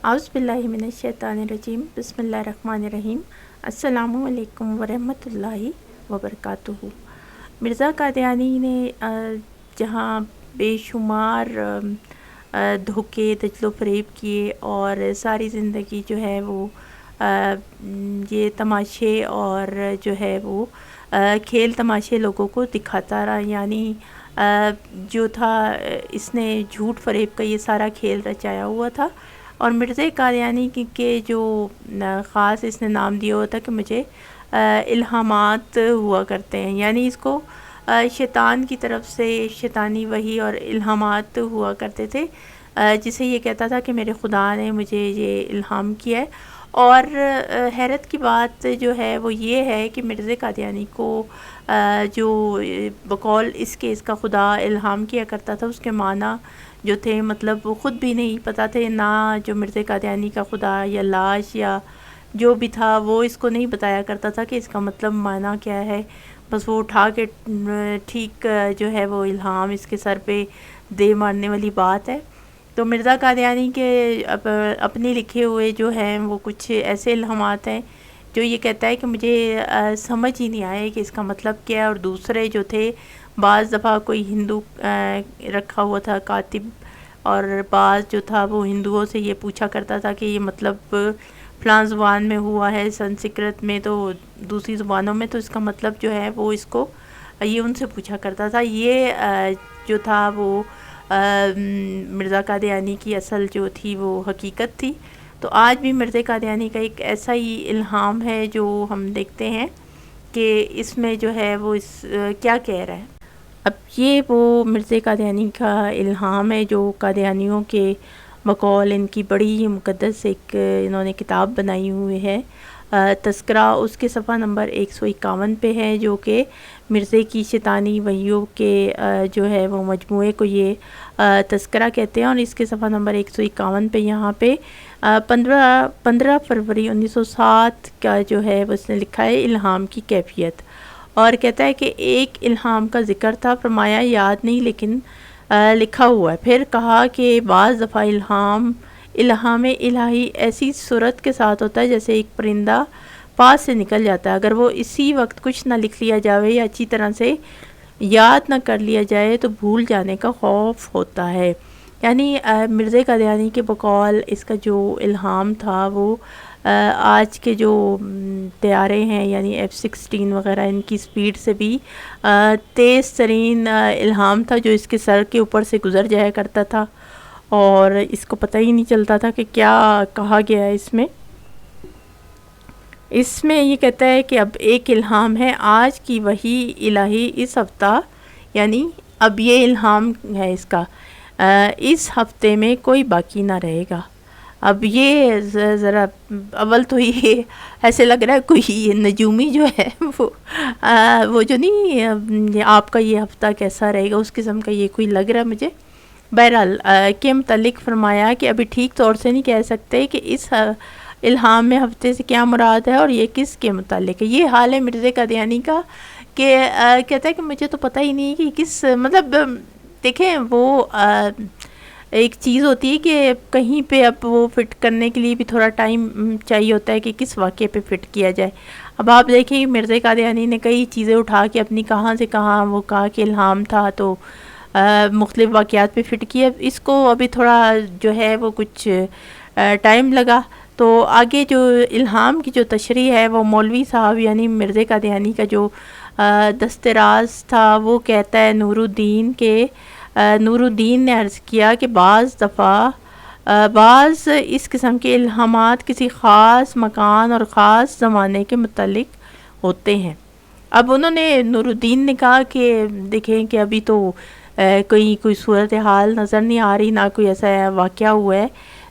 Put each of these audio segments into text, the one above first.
اعوذ باللہ من الشیطان الرجیم بسم اللہ الرحمن الرحیم السلام علیکم ورحمۃ اللہ وبرکاتہ۔ مرزا قادیانی نے جہاں بے شمار دھوکے دجل و فریب کیے اور ساری زندگی جو ہے وہ یہ تماشے اور جو ہے وہ کھیل تماشے لوگوں کو دکھاتا رہا، یعنی جو تھا اس نے جھوٹ فریب کا یہ سارا کھیل رچایا ہوا تھا۔ اور مرزا قادیانی کے جو خاص اس نے نام دیا ہوا تھا کہ مجھے الہامات ہوا کرتے ہیں، یعنی اس کو شیطان کی طرف سے شیطانی وحی اور الہامات ہوا کرتے تھے، جسے یہ کہتا تھا کہ میرے خدا نے مجھے یہ الہام کیا ہے۔ اور حیرت کی بات جو ہے وہ یہ ہے کہ مرزا قادیانی کو جو بقول اس کے اس کا خدا الہام کیا کرتا تھا، اس کے معنی جو تھے مطلب وہ خود بھی نہیں پتہ تھے، نہ جو مرزا قادیانی کا خدا یا لاش یا جو بھی تھا وہ اس کو نہیں بتایا کرتا تھا کہ اس کا مطلب معنی کیا ہے، بس وہ اٹھا کے ٹھیک جو ہے وہ الہام اس کے سر پہ دے مارنے والی بات ہے۔ تو مرزا قادیانی کے اپنے لکھے ہوئے جو ہیں وہ کچھ ایسے الہامات ہیں جو یہ کہتا ہے کہ مجھے سمجھ ہی نہیں آئے کہ اس کا مطلب کیا ہے۔ اور دوسرے جو تھے بعض دفعہ کوئی ہندو رکھا ہوا تھا کاتب، اور بعض جو تھا وہ ہندوؤں سے یہ پوچھا کرتا تھا کہ یہ مطلب فلاں زبان میں ہوا ہے، سنسکرت میں تو دوسری زبانوں میں، تو اس کا مطلب جو ہے وہ اس کو یہ ان سے پوچھا کرتا تھا۔ یہ جو تھا وہ مرزا قادیانی کی اصل جو تھی وہ حقیقت تھی۔ تو آج بھی مرزا قادیانی کا ایک ایسا ہی الہام ہے جو ہم دیکھتے ہیں کہ اس میں جو ہے وہ کیا کہہ رہا ہے۔ اب یہ وہ مرزا قادیانی کا الہام ہے جو قادیانیوں کے بقول ان کی بڑی مقدس ایک انہوں نے کتاب بنائی ہوئی ہے، تذکرہ، اس کے صفحہ نمبر 151 پہ ہے، جو کہ مرزا کی شیطانی وحیوں کے جو ہے وہ مجموعے کو یہ تذکرہ کہتے ہیں۔ اور اس کے صفحہ نمبر 151 پہ یہاں پہ 15 فروری 1907 کا جو ہے وہ اس نے لکھا ہے الہام کی کیفیت، اور کہتا ہے کہ ایک الہام کا ذکر تھا، فرمایا یاد نہیں لیکن لکھا ہوا ہے۔ پھر کہا کہ بعض دفعہ الہام الہی ایسی صورت کے ساتھ ہوتا ہے جیسے ایک پرندہ پاس سے نکل جاتا ہے، اگر وہ اسی وقت کچھ نہ لکھ لیا جائے یا اچھی طرح سے یاد نہ کر لیا جائے تو بھول جانے کا خوف ہوتا ہے۔ یعنی مرزا قادیانی کے بقول اس کا جو الہام تھا وہ آج کے جو طیارے ہیں یعنی F-16 وغیرہ ان کی سپیڈ سے بھی تیز ترین الہام تھا، جو اس کے سر کے اوپر سے گزر جایا کرتا تھا اور اس کو پتہ ہی نہیں چلتا تھا کہ کیا کہا گیا ہے اس میں۔ اس میں یہ کہتا ہے کہ اب ایک الہام ہے آج کی وحی الہی اس ہفتہ، یعنی اب یہ الہام ہے اس کا، اس ہفتے میں کوئی باقی نہ رہے گا۔ اب یہ ذرا اول تو یہ ایسے لگ رہا ہے کوئی نجومی جو ہے وہ جو نہیں آپ کا یہ ہفتہ کیسا رہے گا اس قسم کا یہ کوئی لگ رہا ہے مجھے۔ بہرحال کے متعلق فرمایا کہ ابھی ٹھیک طور سے نہیں کہہ سکتے کہ اس الہام میں ہفتے سے کیا مراد ہے اور یہ کس کے متعلق ہے۔ یہ حال ہے مرزا قادیانی کا کہ کہتا ہے کہ مجھے تو پتہ ہی نہیں کہ کس مطلب دیکھیں وہ ایک چیز ہوتی ہے کہ کہیں پہ اب وہ فٹ کرنے کے لیے بھی تھوڑا ٹائم چاہیے ہوتا ہے کہ کس واقعے پہ فٹ کیا جائے۔ اب آپ دیکھیں مرزا قادیانی نے کئی چیزیں اٹھا کے اپنی کہاں سے کہاں وہ کہا کہ الہام تھا تو مختلف واقعات پہ فٹ کیا، اس کو ابھی تھوڑا جو ہے وہ کچھ ٹائم لگا۔ تو آگے جو الہام کی جو تشریح ہے وہ مولوی صاحب یعنی مرزا قادیانی کا جو دست راز تھا وہ کہتا ہے نور الدین نے عرض کیا کہ بعض دفعہ بعض اس قسم کے الہامات کسی خاص مکان اور خاص زمانے کے متعلق ہوتے ہیں۔ اب انہوں نے نور الدین نے کہا کہ دیکھیں کہ ابھی تو کوئی صورتحال نظر نہیں آ رہی، نہ کوئی ایسا واقعہ ہوا ہے،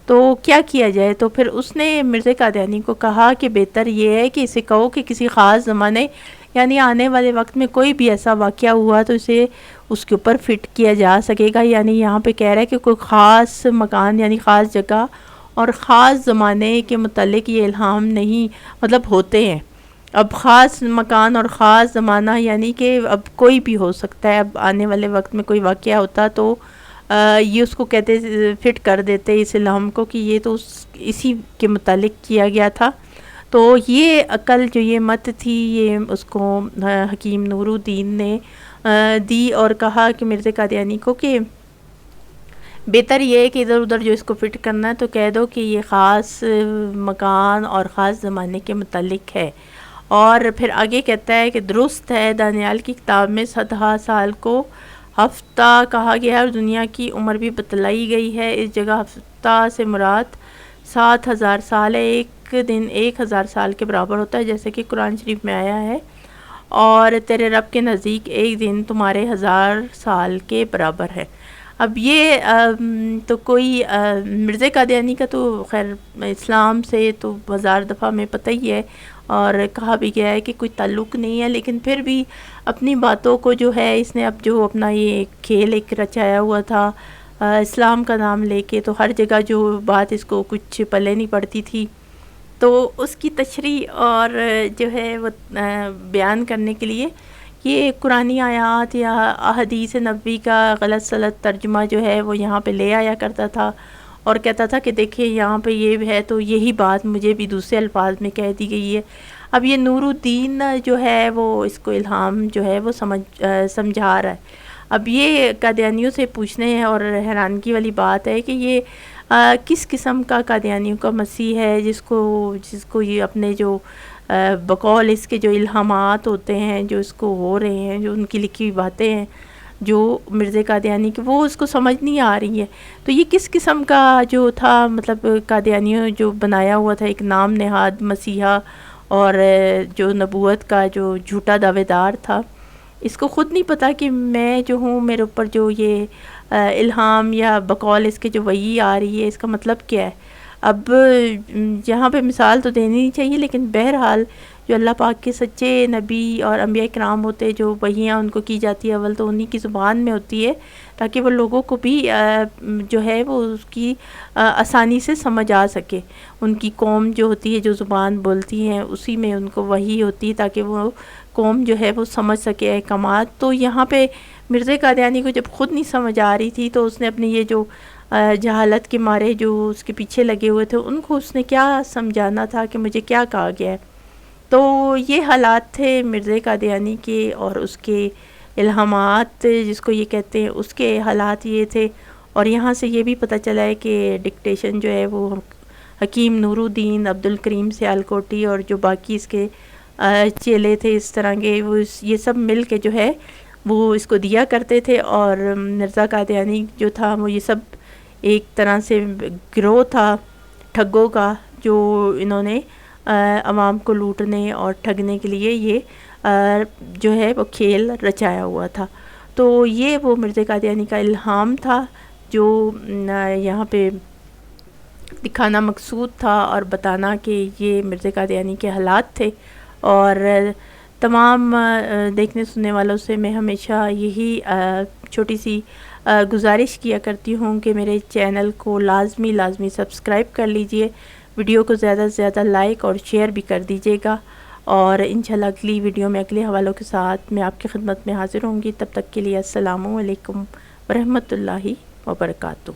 تو کیا کیا جائے؟ تو پھر اس نے مرزا قادیانی کو کہا کہ بہتر یہ ہے کہ اسے کہو کہ کسی خاص زمانے یعنی آنے والے وقت میں کوئی بھی ایسا واقعہ ہوا تو اسے اس کے اوپر فٹ کیا جا سکے گا۔ یعنی یہاں پہ کہہ رہا ہے کہ کوئی خاص مکان یعنی خاص جگہ اور خاص زمانے کے متعلق یہ الہام نہیں مطلب ہوتے ہیں۔ اب خاص مکان اور خاص زمانہ یعنی کہ اب کوئی بھی ہو سکتا ہے، اب آنے والے وقت میں کوئی واقعہ ہوتا تو یہ اس کو کہتے فٹ کر دیتے اس الہام کو کہ یہ تو اسی کے متعلق کیا گیا تھا. تو یہ عقل جو یہ مت تھی یہ اس کو حکیم نور الدین نے دی اور کہا کہ مرزا قادیانی کو کہ بہتر یہ ہے کہ ادھر ادھر جو اس کو فٹ کرنا ہے تو کہہ دو کہ یہ خاص مکان اور خاص زمانے کے متعلق ہے. اور پھر آگے کہتا ہے کہ درست ہے دانیال کی کتاب میں 100 سال کو ہفتہ کہا گیا ہے اور دنیا کی عمر بھی بتلائی گئی ہے. اس جگہ ہفتہ سے مراد 7000 سال ہے. ایک دن 1000 سال کے برابر ہوتا ہے جیسے کہ قرآن شریف میں آیا ہے. اور تیرے رب کے نزدیک ایک دن تمہارے 1000 سال کے برابر ہے. اب یہ تو کوئی مرزا قادیانی کا تو خیر اسلام سے تو 1000 دفعہ میں پتہ ہی ہے اور کہا بھی گیا ہے کہ کوئی تعلق نہیں ہے، لیکن پھر بھی اپنی باتوں کو جو ہے اس نے اب جو اپنا یہ کھیل ایک رچایا ہوا تھا اسلام کا نام لے کے، تو ہر جگہ جو بات اس کو کچھ پلے نہیں پڑتی تھی تو اس کی تشریح اور جو ہے وہ بیان کرنے کے لیے یہ قرآنی آیات یا احادیث نبوی کا غلط سلط ترجمہ جو ہے وہ یہاں پہ لے آیا کرتا تھا اور کہتا تھا کہ دیکھیں یہاں پہ یہ ہے تو یہی بات مجھے بھی دوسرے الفاظ میں کہہ دی گئی ہے. اب یہ نور الدین جو ہے وہ اس کو الہام جو ہے وہ سمجھا رہا ہے. اب یہ قادیانیوں سے پوچھنے اور حیرانگی والی بات ہے کہ یہ کس قسم کا قادیانیوں کا مسیح ہے جس کو یہ اپنے جو بقول اس کے جو الہامات ہوتے ہیں جو اس کو ہو رہے ہیں، جو ان کی لکھی ہوئی باتیں ہیں جو مرزا قادیانی کی وہ اس کو سمجھ نہیں آ رہی ہے. تو یہ کس قسم کا جو تھا، مطلب قادیانیوں جو بنایا ہوا تھا ایک نام نہاد مسیحا اور جو نبوت کا جو جھوٹا دعوے دار تھا، اس کو خود نہیں پتہ کہ میں جو ہوں میرے اوپر جو یہ الہام یا بقول اس کے جو وحی آ رہی ہے اس کا مطلب کیا ہے. اب یہاں پہ مثال تو دینی نہیں چاہیے، لیکن بہرحال جو اللہ پاک کے سچے نبی اور انبیاء کرام ہوتے جو وحیاں ان کو کی جاتی ہے اول تو انہی کی زبان میں ہوتی ہے تاکہ وہ لوگوں کو بھی جو ہے وہ اس کی آسانی سے سمجھ آ سکے. ان کی قوم جو ہوتی ہے جو زبان بولتی ہیں اسی میں ان کو وحی ہوتی ہے تاکہ وہ قوم جو ہے وہ سمجھ سکے احکامات. تو یہاں پہ مرزا قادیانی کو جب خود نہیں سمجھ آ رہی تھی تو اس نے اپنی یہ جو جہالت کے مارے جو اس کے پیچھے لگے ہوئے تھے ان کو اس نے کیا سمجھانا تھا کہ مجھے کیا کہا گیا ہے. تو یہ حالات تھے مرزا قادیانی کے اور اس کے الہامات جس کو یہ کہتے ہیں اس کے حالات یہ تھے. اور یہاں سے یہ بھی پتہ چلا ہے کہ ڈکٹیشن جو ہے وہ حکیم نور الدین عبدالکریم سیالکوٹی اور جو باقی اس کے چیلے تھے اس طرح کے وہ یہ سب مل کے جو ہے وہ اس کو دیا کرتے تھے. اور مرزا قادیانی جو تھا وہ یہ سب ایک طرح سے گروہ تھا ٹھگوں کا جو انہوں نے عوام کو لوٹنے اور ٹھگنے کے لیے یہ جو ہے وہ کھیل رچایا ہوا تھا. تو یہ وہ مرزا قادیانی کا الہام تھا جو یہاں پہ دکھانا مقصود تھا اور بتانا کہ یہ مرزا قادیانی کے حالات تھے. اور تمام دیکھنے سننے والوں سے میں ہمیشہ یہی چھوٹی سی گزارش کیا کرتی ہوں کہ میرے چینل کو لازمی سبسکرائب کر لیجئے، ویڈیو کو زیادہ سے زیادہ لائک اور شیئر بھی کر دیجیے گا. اور انشاءاللہ اگلی ویڈیو میں اگلے حوالوں کے ساتھ میں آپ کی خدمت میں حاضر ہوں گی. تب تک کے لیے السلام علیکم ورحمۃ اللہ وبرکاتہ.